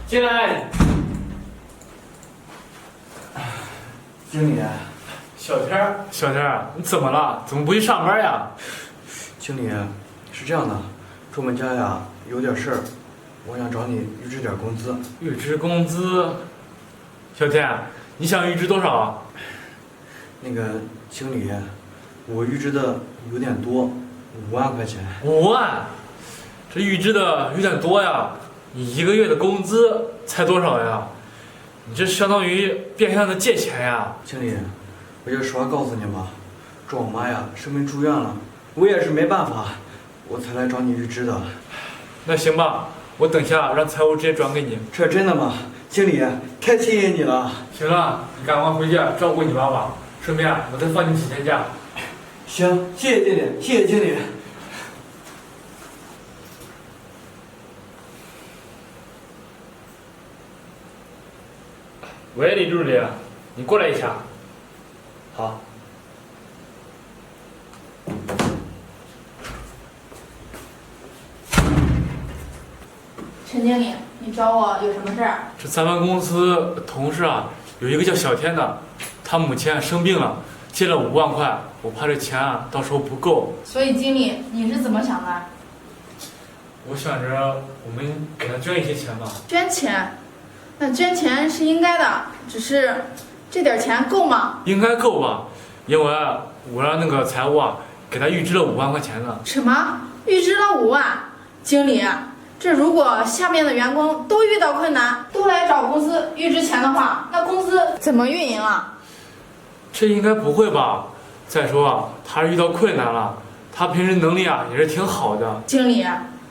进来。经理，小天，你怎么了？怎么不去上班呀？经理，是这样的，我们家呀有点事儿，我想找你预支点工资。预支工资？小天，你想预支多少啊？那个经理，我预支的有点多，5万块钱。5万？这预支的有点多呀。你1个月的工资才多少呀？你这相当于变相的借钱呀！经理，我就实话告诉你吧，这我妈呀生病住院了，我也是没办法，我才来找你预支的。那行吧，我等下让财务直接转给你。这真的吗？经理，太谢谢你了。行了，你赶快回去照顾你妈妈，顺便我再放你几天假。行，谢谢经理，谢谢经理。喂，李助理，你过来一下。好。陈经理，你找我有什么事儿？这咱们公司同事啊，有一个叫小天的，他母亲生病了，借了5万块，我怕这钱啊到时候不够。所以经理，你是怎么想的？我想着我们给他捐一些钱吧。捐钱？那捐钱是应该的，只是这点钱够吗？应该够吧，因为我让那个财务啊给他预支了5万块钱呢。什么？预支了5万？经理，这如果下面的员工都遇到困难，都来找公司预支钱的话，那公司怎么运营啊？这应该不会吧？再说啊，他遇到困难了，他平时能力啊也是挺好的。经理，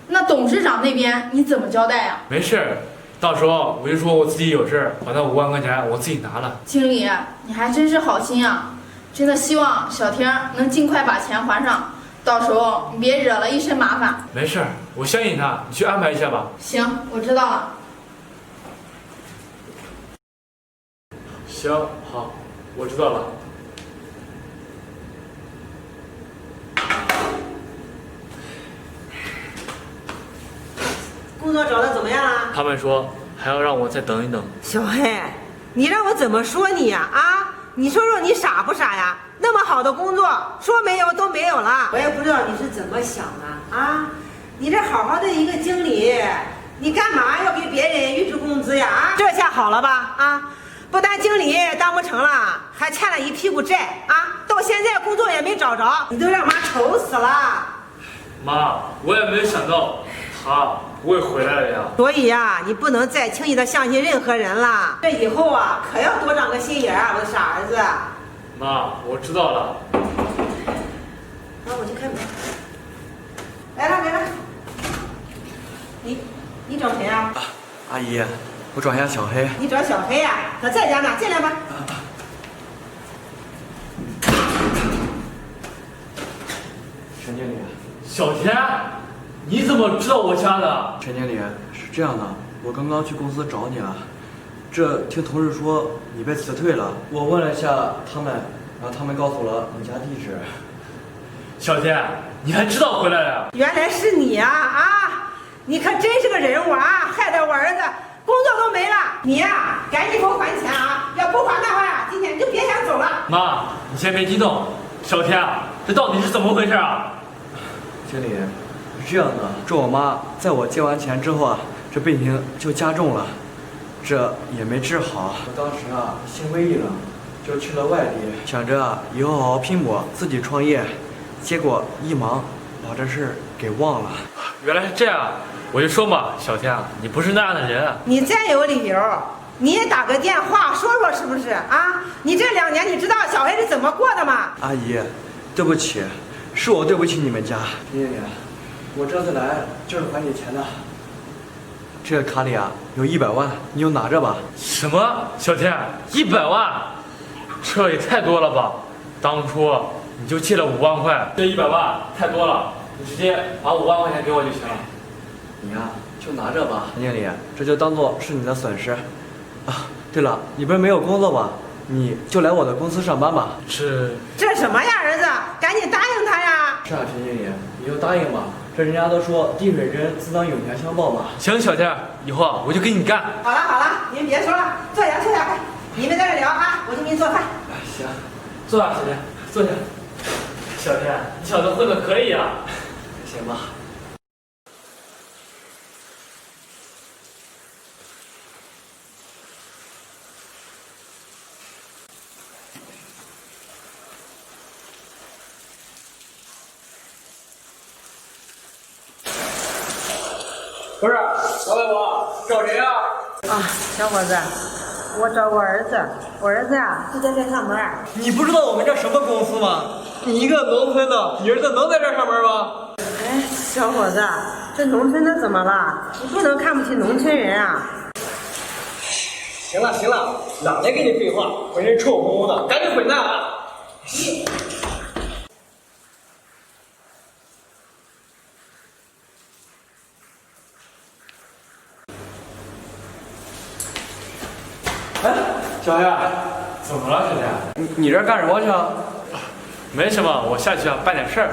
那董事长那边你怎么交代呀？没事儿，到时候我就说我自己有事儿，把那5万块钱我自己拿了。经理，你还真是好心啊！真的希望小天能尽快把钱还上，到时候你别惹了一身麻烦。没事儿，我相信他，你去安排一下吧。行，我知道了。行，好，我知道了。工作找的怎么样了？他们说还要让我再等一等。小黑，你让我怎么说你呀？啊，你说说你傻不傻呀？那么好的工作，说没有都没有了。我也不知道你是怎么想的啊！你这好好的一个经理，你干嘛要给别人预支工资呀？啊，这下好了吧？啊，不但经理当不成了，还欠了一屁股债啊！到现在工作也没找着，你都让妈愁死了。妈，我也没有想到他不会回来了呀。所以呀，你不能再轻易的相信任何人了。这以后啊，可要多长个心眼啊，我的傻儿子。妈，我知道了。那我去开门。来了。你找谁啊？阿姨，我找一下小黑。你找小黑呀？他在家呢，进来吧。陈经理，小田，你怎么知道我家的？陈经理，是这样的，我刚刚去公司找你了，这听同事说你被辞退了，我问了一下他们，然后他们告诉了你家地址。小田，你还知道回来了？原来是你呀！啊，你可真是个人物啊，害得我儿子工作都没了。你呀，赶紧给我还钱啊！要不还的话呀，今天你就别想走了。妈，你先别激动。小田，这到底是怎么回事啊？经理，是这样的，这我妈在我借完钱之后啊，这病情就加重了，这也没治好。我当时啊，心灰意冷，就去了外地，想着啊，以后好好拼搏，自己创业。结果一忙，把这事儿给忘了。原来是这样，我就说嘛，小天，你不是那样的人。你再有理由，你也打个电话说说是不是啊？你这2年你知道小黑是怎么过的吗？阿姨，对不起，是我对不起你们家。爷爷，我这次来就是还你钱的。这个卡里啊有100万，你就拿着吧。什么？小天，100万？这也太多了吧！当初你就借了5万块，这100万太多了，你直接把5万块钱给我就行了。你呀，就拿着吧，陈经理，这就当做是你的损失。啊，对了，你不是没有工作吗？你就来我的公司上班吧。这什么呀，儿子，赶紧答应他呀！是啊，陈经理，你就答应吧，这人家都说滴水之恩自当涌泉相报嘛。行，小天，以后啊我就跟你干。好了好了，你们别说了，坐下坐下快，你们在这聊啊，我去给你做饭。行，坐下，小天，坐下。小天，你小子混的可以啊。行吧。不是，老板我找谁啊？啊，小伙子，我找我儿子，我儿子呀就在这上班。你不知道我们这什么公司吗？你一个农村的，你儿子能在这儿上班吗？哎，小伙子，这农村的怎么了？你不能看不起农村人啊！行了行了，懒得跟你废话，浑身臭烘烘的，赶紧滚蛋啊！哎，小黑，怎么了，小天？你这干什么去啊？没什么，我下去啊办点事儿。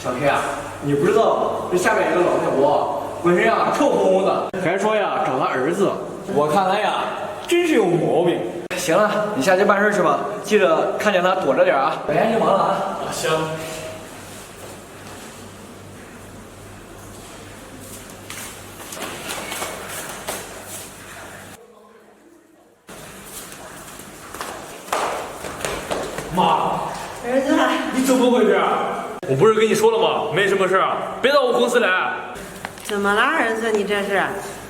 小黑啊，你不知道这下面有个老太婆，浑身啊臭烘烘的，还说呀找他儿子，我看来呀真是有毛病。行了，你下去办事去吧，记得看见他躲着点啊。我先去忙了啊。行。妈，儿子，你怎么回事？我不是跟你说了吗？没什么事，别到我公司来。怎么了，儿子？你这是？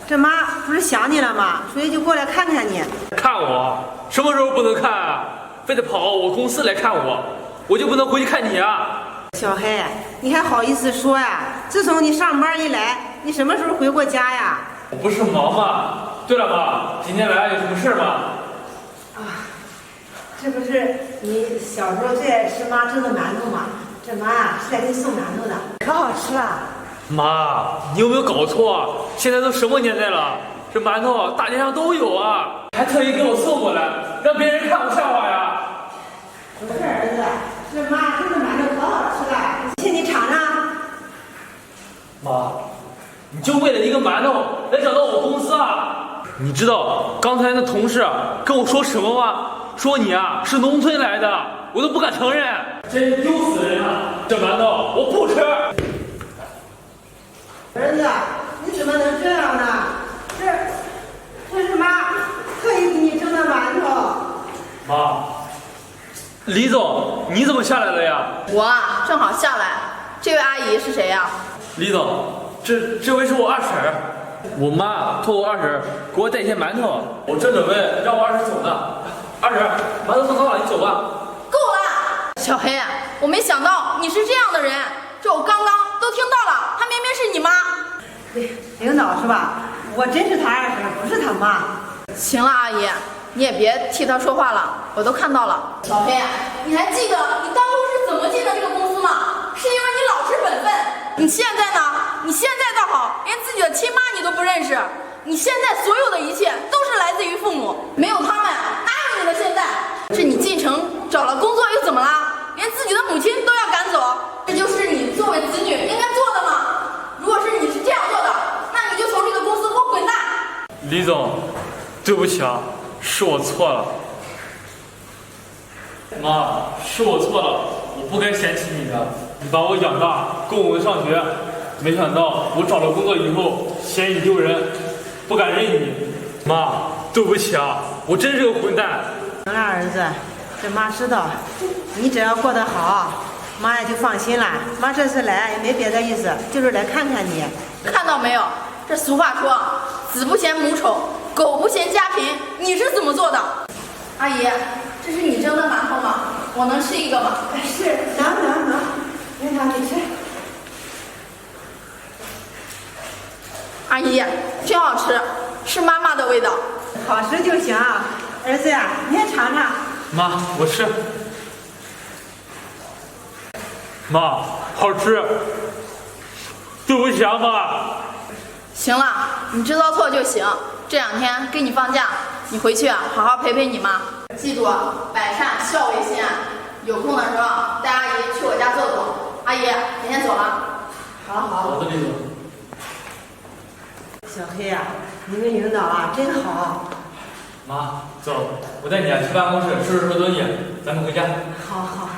这妈不是想你了吗？所以就过来看看你。看我？什么时候不能看啊？非得跑我公司来看我，我就不能回去看你啊？小黑，你还好意思说呀？自从你上班一来，你什么时候回过家呀？我不是忙吗？对了妈，今天来有什么事吗？啊，这不是你小时候最爱吃妈蒸的馒头吗？这妈啊是来给你送馒头的，可好吃了。妈，你有没有搞错啊？现在都什么年代了？这馒头大街上都有啊，还特意给我送过来，让别人看我笑话呀？不是儿子，这妈蒸的馒头可好吃了，请你尝尝。妈，你就为了一个馒头来找到我公司啊？你知道刚才那同事跟我说什么吗？说你啊是农村来的，我都不敢承认，真丢死人啊！这馒头我不吃。儿子，你怎么能这样呢？这是妈特意给你蒸的馒头。妈，李总，你怎么下来了呀？我啊正好下来。这位阿姨是谁呀？李总，这位是我二婶儿，我妈托我二婶儿给我带一些馒头，我正准备让我二婶走呢。二婶，馒头送到了，你走吧。够了，小黑，我没想到你是这样的人，这我刚刚都听到了，她明明是你妈。领导是吧？我真是他二婶，不是他妈。行了，阿姨，你也别替她说话了，我都看到了。小黑，你还记得你当初是怎么进的这个公司吗？是因为你老实本分。你现在呢？你现在倒好，连自己的亲妈你都不认识。你现在所有的一切都是来自于父母，没有他们，哪有你的现在？是你进城找了工作又怎么啦？连自己的母亲都要赶走，这就是你作为子女应该做的吗？如果是你是这样做的，那你就从这个公司给我滚蛋！李总，对不起啊，是我错了。妈，是我错了，我不该嫌弃你的。你把我养大，供我上学，没想到我找了工作以后嫌你丢人，不敢认你。妈，对不起啊，我真是个混蛋。行了，儿子，这妈知道，你只要过得好，妈也就放心了。妈这次来也没别的意思，就是来看看你。看到没有？这俗话说，子不嫌母丑，狗不嫌家贫。你是怎么做的？阿姨，这是你蒸的馒头吗？我能吃一个吗？是，能，领导你吃。阿姨，真好吃，是妈妈的味道。好吃就行，儿子呀，你也尝尝。妈，我吃。妈，好吃。对不起啊，妈。行了，你知道错就行。这2天给你放假，你回去好好陪陪你妈。记住，百善孝为先。有空的时候带阿姨去我家坐坐。阿姨，我先走了。好好。好的，李总。小黑呀、你们领导啊真好。妈，走，我带你去办公室收拾收东西，咱们回家。好好。